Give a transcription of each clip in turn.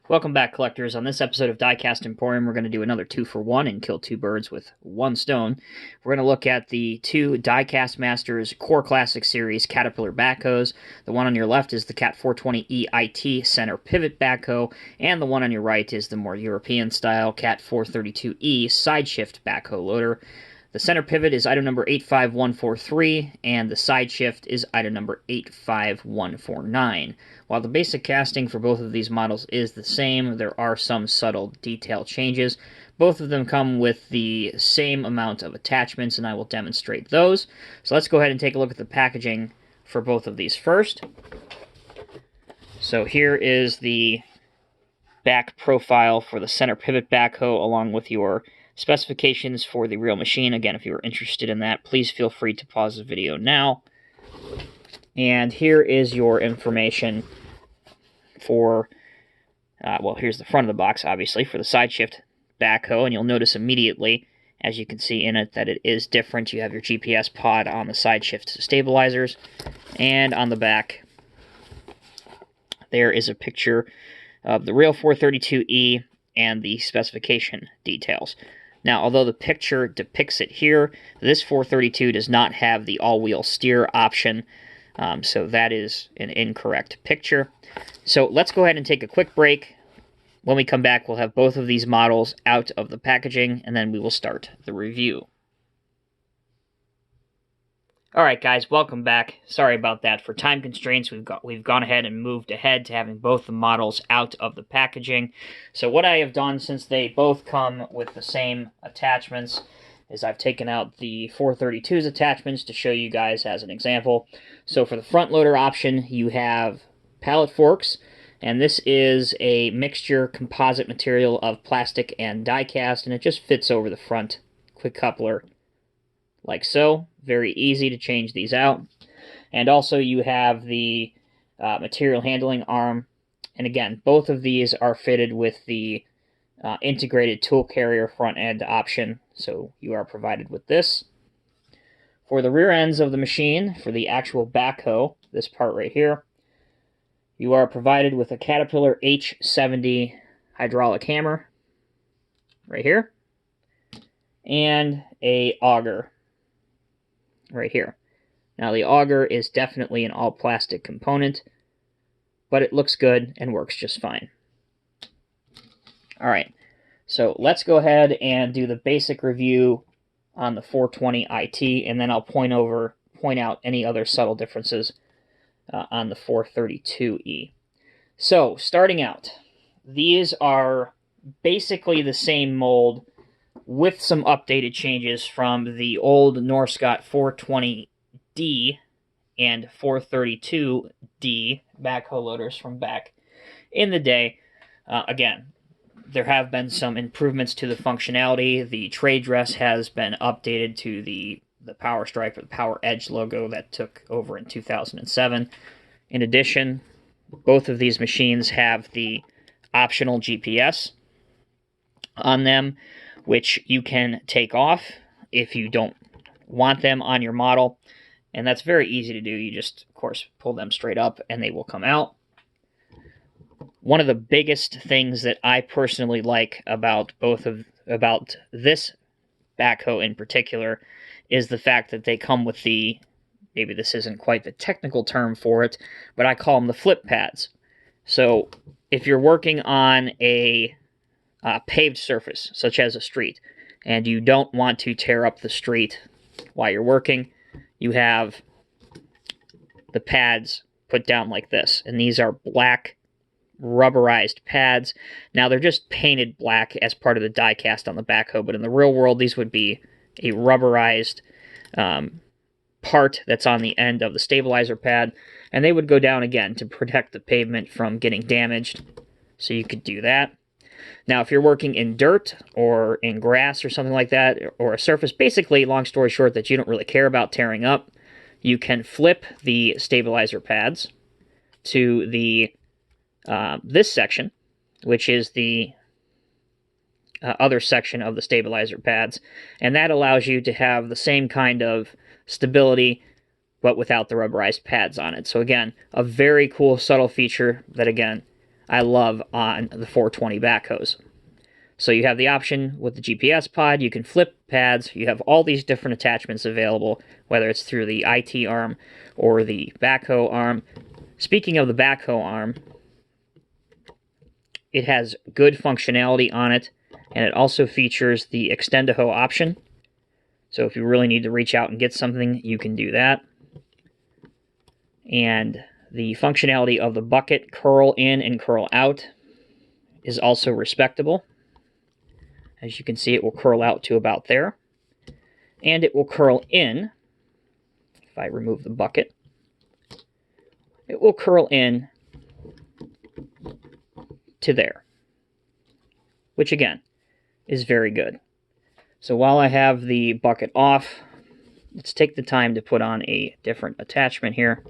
Welcome back, collectors. On this episode of Diecast Emporium, we're going to do another 2-for-1 and kill two birds with one stone. We're going to look at the two Diecast Masters Core Classic Series Caterpillar Backhoes. The one on your left is the Cat 420E IT Center Pivot Backhoe, and the one on your right is the more European-style Cat 432E Side Shift Backhoe Loader. The center pivot is item number 85143, and the side shift is item number 85149. While the basic casting for both of these models is the same, there are some subtle detail changes. Both of them come with the same amount of attachments, and I will demonstrate those. So let's go ahead and take a look at the packaging for both of these first. So here is the back profile for the center pivot backhoe, along with your specifications for the real machine. Again, if you are interested in that, please feel free to pause the video now. And here is your information for, well, here's the front of the box, obviously, for the side shift backhoe, and you'll notice immediately, as you can see in it, that it is different. You have your GPS pod on the side shift stabilizers, and on the back, there is a picture of the real 432E and the specification details. Now, although the picture depicts it here, this 432 does not have the all-wheel steer option, so that is an incorrect picture. So let's go ahead and take a quick break. When we come back, we'll have both of these models out of the packaging, and then we will start the review. Alright guys, welcome back. Sorry about that. For time constraints, we've gone ahead and moved ahead to having both the models out of the packaging. So what I have done, since they both come with the same attachments, is I've taken out the 432's attachments to show you guys as an example. So for the front loader option, you have pallet forks, and this is a mixture composite material of plastic and die-cast, and it just fits over the front quick coupler like so. Very easy to change these out. And also you have the material handling arm, and again, both of these are fitted with the integrated tool carrier front end option, so you are provided with this. For the rear ends of the machine, for the actual backhoe, this part right here, you are provided with a Caterpillar H70 hydraulic hammer right here, and a auger right here. Now the auger is definitely an all-plastic component, but it looks good and works just fine. Alright, so let's go ahead and do the basic review on the 420 IT, and then I'll point out any other subtle differences on the 432E. So, starting out, these are basically the same mold with some updated changes from the old Norscot 420D and 432D backhoe loaders from back in the day. Again, there have been some improvements to the functionality. The trade dress has been updated to the Power Strike or the Power Edge logo that took over in 2007. In addition, both of these machines have the optional GPS on them, which you can take off if you don't want them on your model. And that's very easy to do. You just, of course, pull them straight up and they will come out. One of the biggest things that I personally like about this backhoe in particular is the fact that they come with the, maybe this isn't quite the technical term for it, but I call them the flip pads. So if you're working on a paved surface, such as a street, and you don't want to tear up the street while you're working, you have the pads put down like this, and these are black rubberized pads. Now they're just painted black as part of the die cast on the backhoe, but in the real world these would be a rubberized part that's on the end of the stabilizer pad, and they would go down again to protect the pavement from getting damaged, so you could do that. Now, if you're working in dirt or in grass or something like that, or a surface, basically, long story short, that you don't really care about tearing up, you can flip the stabilizer pads to the this section, which is the other section of the stabilizer pads, and that allows you to have the same kind of stability, but without the rubberized pads on it. So again, a very cool, subtle feature that, again, I love on the 420 backhoes. So you have the option with the GPS pod, you can flip pads, you have all these different attachments available, whether it's through the IT arm or the backhoe arm. Speaking of the backhoe arm, it has good functionality on it, and it also features the extend-a-hoe option. So if you really need to reach out and get something, you can do that. And the functionality of the bucket curl in and curl out is also respectable. As you can see, it will curl out to about there. And it will curl in, if I remove the bucket, it will curl in to there, which again is very good. So while I have the bucket off, let's take the time to put on a different attachment here,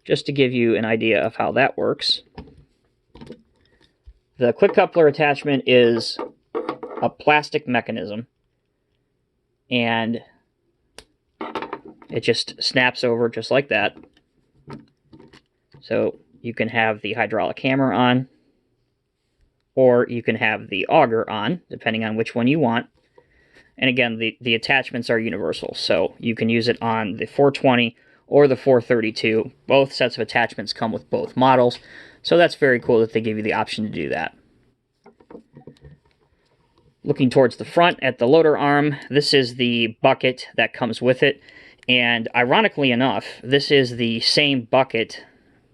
just to give you an idea of how that works. The quick coupler attachment is a plastic mechanism, and it just snaps over just like that. So you can have the hydraulic hammer on, or you can have the auger on, depending on which one you want. And again, the attachments are universal, so you can use it on the 420 or the 432. Both sets of attachments come with both models, so that's very cool that they give you the option to do that. Looking towards the front at the loader arm, this is the bucket that comes with it, and ironically enough, this is the same bucket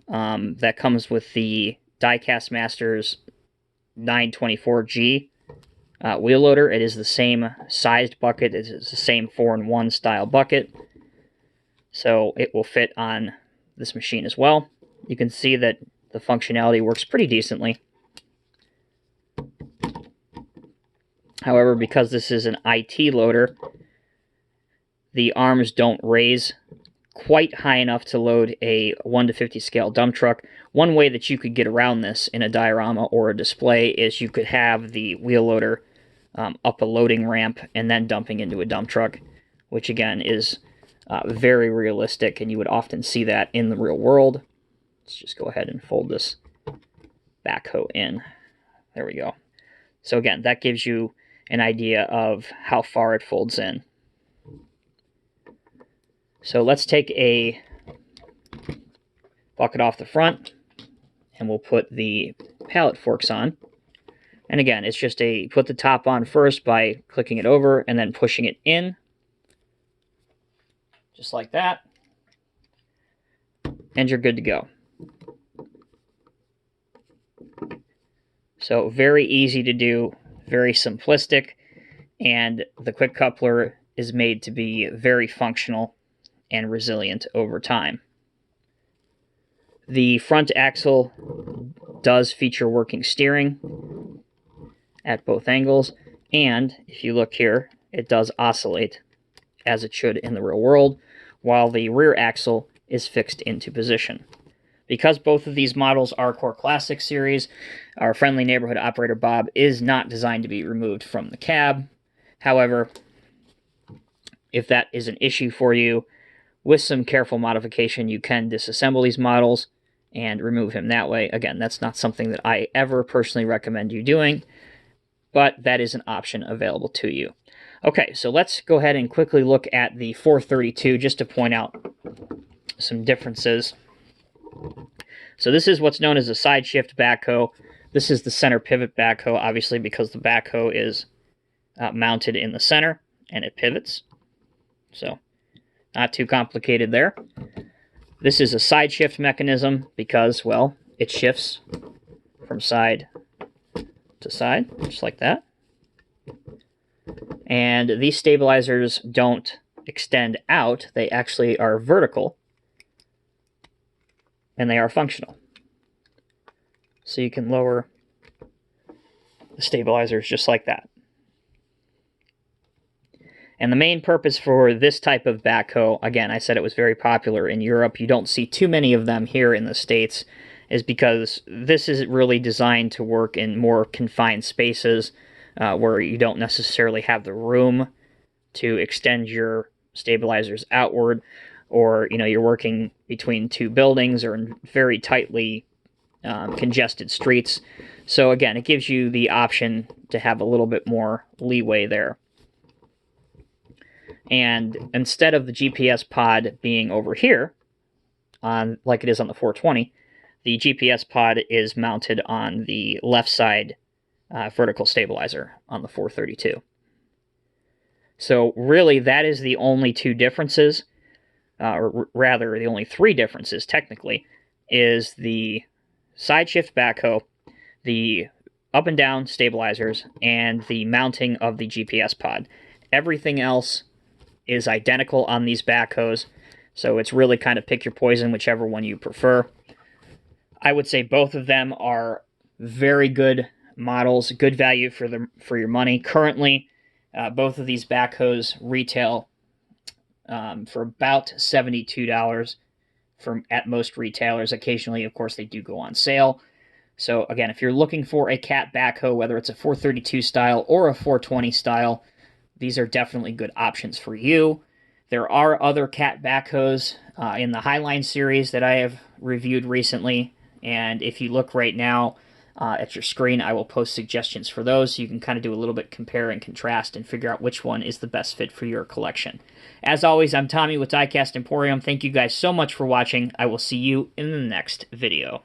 that comes with the Diecast Masters 924G wheel loader. It is the same sized bucket. It is the same 4-in-1 style bucket, so it will fit on this machine as well. You can see that the functionality works pretty decently. However, because this is an IT loader, the arms don't raise quite high enough to load a 1:50 scale dump truck. One way that you could get around this in a diorama or a display is you could have the wheel loader up a loading ramp and then dumping into a dump truck, which again is very realistic, and you would often see that in the real world. Let's just go ahead and fold this backhoe in. There we go. So again, that gives you an idea of how far it folds in. So let's take a bucket off the front, and we'll put the pallet forks on. And again, it's just put the top on first by clicking it over and then pushing it in, just like that, and you're good to go. So very easy to do, very simplistic, and the quick coupler is made to be very functional and resilient over time. The front axle does feature working steering at both angles, and if you look here, it does oscillate as it should in the real world, while the rear axle is fixed into position. Because both of these models are Core Classic series, our friendly neighborhood operator Bob is not designed to be removed from the cab. However, if that is an issue for you, with some careful modification, you can disassemble these models and remove him that way. Again, that's not something that I ever personally recommend you doing, but that is an option available to you. Okay, so let's go ahead and quickly look at the 432 just to point out some differences. So this is what's known as a side shift backhoe. This is the center pivot backhoe, obviously because the backhoe is mounted in the center and it pivots. So not too complicated there. This is a side shift mechanism because, well, it shifts from side to side, just like that. And these stabilizers don't extend out, they actually are vertical, and they are functional. So you can lower the stabilizers just like that. And the main purpose for this type of backhoe, again, I said it was very popular in Europe. You don't see too many of them here in the States, is because this is really designed to work in more confined spaces where you don't necessarily have the room to extend your stabilizers outward, or you're working between two buildings or in very tightly congested streets. So again, it gives you the option to have a little bit more leeway there. And instead of the GPS pod being over here, like it is on the 420, the GPS pod is mounted on the left side vertical stabilizer on the 432. So really, that is the only two differences, or rather, the only three differences, technically, is the side shift backhoe, the up and down stabilizers, and the mounting of the GPS pod. Everything else is identical on these backhoes, so it's really kind of pick your poison, whichever one you prefer. I would say both of them are very good models, good value for your money. Currently, both of these backhoes retail for about $72 at most retailers. Occasionally, of course, they do go on sale. So again, if you're looking for a cat backhoe, whether it's a 432 style or a 420 style, these are definitely good options for you. There are other cat backhoes in the Highline series that I have reviewed recently, and if you look right now at your screen, I will post suggestions for those, so you can kind of do a little bit compare and contrast and figure out which one is the best fit for your collection. As always, I'm Tommy with Diecast Emporium. Thank you guys so much for watching. I will see you in the next video.